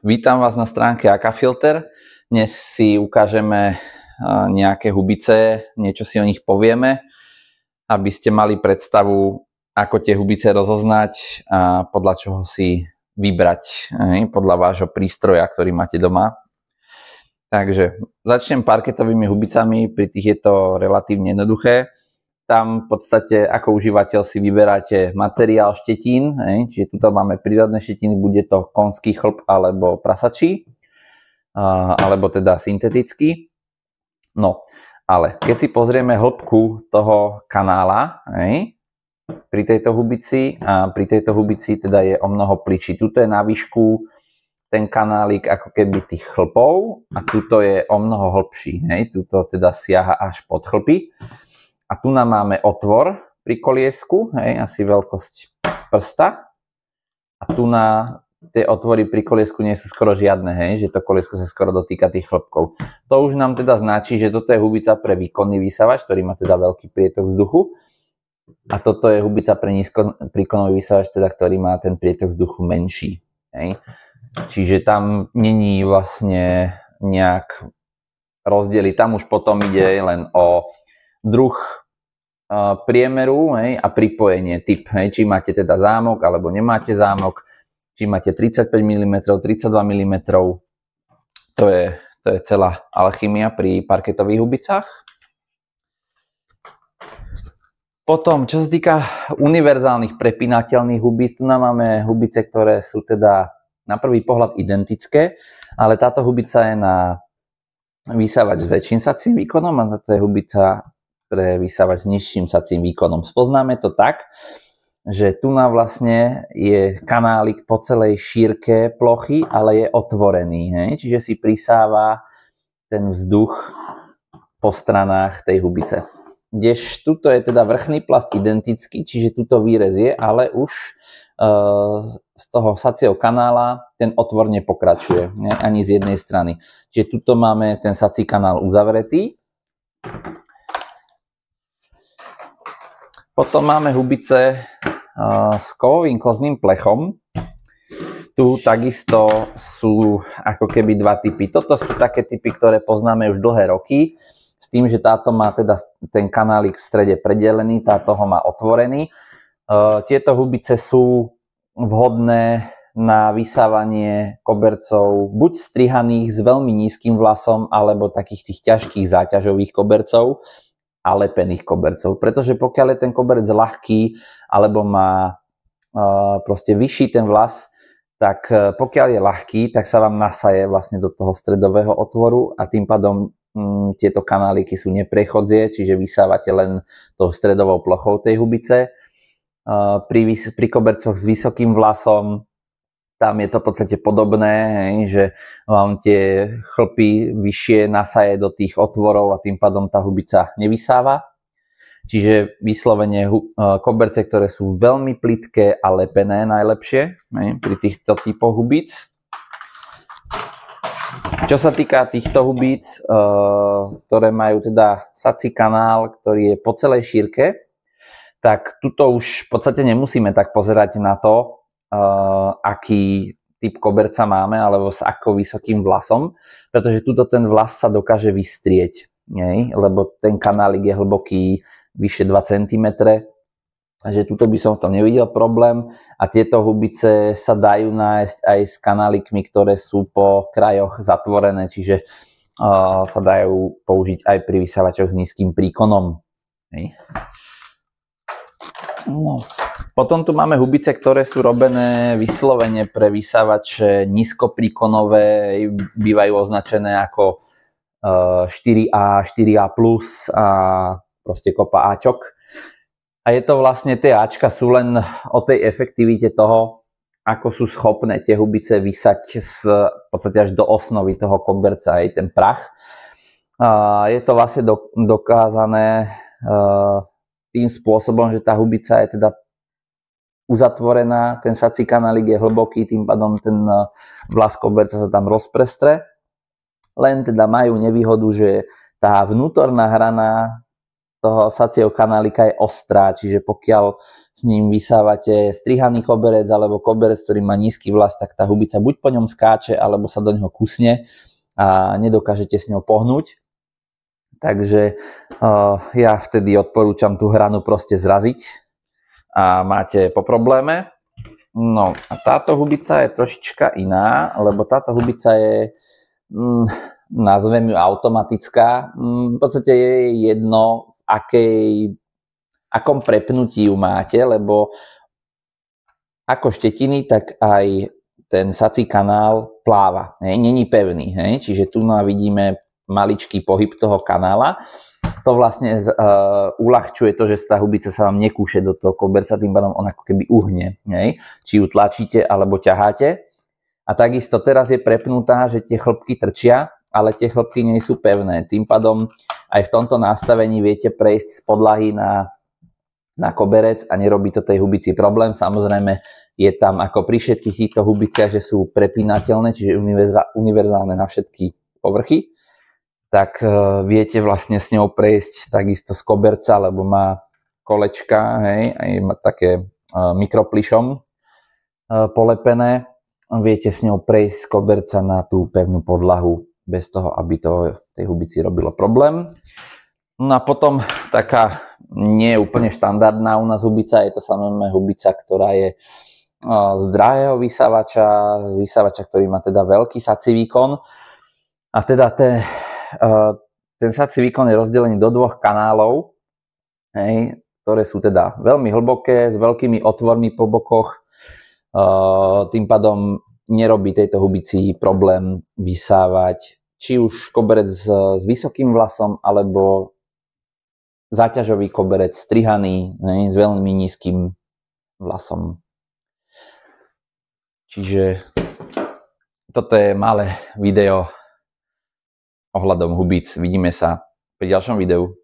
Vítam vás na stránke Akafilter. Dnes si ukážeme nejaké hubice, niečo si o nich povieme, aby ste mali predstavu, ako tie hubice rozoznať a podľa čoho si vybrať, podľa vášho prístroja, ktorý máte doma. Takže začnem parketovými hubicami, pri tých je to relatívne jednoduché. Tam v podstate ako užívateľ si vyberáte materiál štetín, čiže tuto máme prírodné štetiny, bude to konský chlp alebo prasačí, alebo teda syntetický. No, ale keď si pozrieme hĺbku toho kanála, pri tejto hubici, a pri tejto hubici teda je o mnoho plyčší. Tuto je na výšku ten kanálik ako keby tých chlpov a tuto je o mnoho hlbší, tuto teda siaha až pod chlpy. A tu nám máme otvor pri koliesku, asi veľkosť prsta. A tu na tie otvory pri koliesku nie sú skoro žiadne, že to koliesko sa skoro dotýka tých chlpkov. To už nám teda značí, že toto je hubica pre výkonný vysávač, ktorý má teda veľký prietok vzduchu. A toto je hubica pre nízkopríkonový vysávač, teda, ktorý má ten prietok vzduchu menší. Čiže tam není vlastne nejak rozdiely. Tam už potom ide len o druh priemeru a pripojenie, typ, či máte teda zámok alebo nemáte zámok, či máte 35 mm, 32 mm, to je celá alchymia pri parketových hubicách. Potom, čo sa týka univerzálnych prepínateľných hubíc, tu máme hubice, ktoré sú teda na prvý pohľad identické, ale táto hubica je na vysávač s väčším sacím výkonom a táto je hubica pre vysávač s nižším sacím výkonom. Spoznáme to tak, že tu na vlastne je kanálik po celej šírke plochy, ale je otvorený, čiže si prisáva ten vzduch po stranách tej hubice. Kdež tuto je teda vrchný plast identický, čiže tuto výrez je, ale už z toho sacieho kanála ten otvor nepokračuje, ani z jednej strany. Čiže tuto máme ten sací kanál uzavretý. Potom máme hubice s kovovým klozným plechom. Tu takisto sú ako keby dva typy. Toto sú také typy, ktoré poznáme už dlhé roky, s tým, že táto má teda ten kanálik v strede predelený, táto ho má otvorený. Tieto hubice sú vhodné na vysávanie kobercov buď strihaných s veľmi nízkym vlasom, alebo takých tých ťažkých záťažových kobercov a lepených kobercov. Pretože pokiaľ je ten koberec ľahký alebo má proste vyšší ten vlas, tak pokiaľ je ľahký, tak sa vám nasaje vlastne do toho stredového otvoru a tým pádom tieto kanáliky sú neprechodzie, čiže vysávate len tou stredovou plochou tej hubice. Pri kobercoch s vysokým vlasom tam je to v podstate podobné, že vám tie chlpy vyššie nasaje do tých otvorov a tým pádom tá hubica nevysáva. Čiže vyslovene koberce, ktoré sú veľmi plitké a lepené najlepšie pri týchto typoch hubíc. Čo sa týka týchto hubíc, ktoré majú teda sací kanál, ktorý je po celej šírke, tak tuto už v podstate nemusíme tak pozerať na to, aký typ koberca máme, alebo s akou vysokým vlasom, pretože tuto ten vlas sa dokáže vystrieť, lebo ten kanálik je hlboký vyše 2 cm, takže tuto by som v tom nevidel problém a tieto hubice sa dajú nájsť aj s kanálikmi, ktoré sú po krajoch zatvorené, čiže sa dajú použiť aj pri vysávačoch s nízkym príkonom. No. Potom tu máme hubice, ktoré sú robené vyslovene pre vysávače nízkopríkonové, bývajú označené ako 4A, 4A+, a proste kopa Ačok. A je to vlastne, tie Ačka sú len o tej efektivite toho, ako sú schopné tie hubice vysať v podstate až do osnovy toho koberca, ten prach. Je to vlastne dokázané tým spôsobom, že tá hubica je teda uzatvorená, ten sací kanálik je hlboký, tým pádom ten vlas koberca sa tam rozprestre. Len teda majú nevýhodu, že tá vnútorná hrana toho sacieho kanálika je ostrá, čiže pokiaľ s ním vysávate strihaný koberec alebo koberec, ktorý má nízky vlas, tak tá hubica buď po ňom skáče, alebo sa do neho kusne a nedokážete s ňou pohnúť. Takže ja vtedy odporúčam tú hranu proste zraziť a máte po probléme. No a táto hubica je trošička iná, lebo táto hubica je nazvem ju automatická. V podstate je jedno, v akom prepnutí ju máte, lebo ako štetiny, tak aj ten sací kanál pláva. Není pevný, čiže tu vidíme maličký pohyb toho kanála. To vlastne uľahčuje to, že tá hubica sa vám nekúše do toho koberca, tým pádom on ako keby uhne. Či ju tlačíte alebo ťaháte. A takisto teraz je prepnutá, že tie chlpky trčia, ale tie chlpky nie sú pevné. Tým pádom aj v tomto nastavení viete prejsť z podlahy na koberec a nerobí to tej hubici problém. Samozrejme je tam ako pri všetkých týchto hubiciach, že sú prepínateľné, čiže univerzálne na všetky povrchy. Tak viete vlastne s ňou prejsť takisto z koberca, lebo má kolečka, aj má také mikroplišom polepené. Viete s ňou prejsť z koberca na tú pevnú podlahu, bez toho, aby to tej hubici robilo problém. No a potom taká nie je úplne štandardná u nás hubica, je to samozrejme hubica, ktorá je z drahého vysávača, ktorý má teda veľký sací výkon. A teda ten sací výkon je rozdelený do dvoch kanálov, ktoré sú teda veľmi hlboké, s veľkými otvormi po bokoch. Tým pádom nerobí tejto hubici problém vysávať či už koberec s vysokým vlasom, alebo záťažový koberec strihaný s veľmi nízkym vlasom. Čiže toto je malé video ohľadom hubic. Vidíme sa pri ďalšom videu.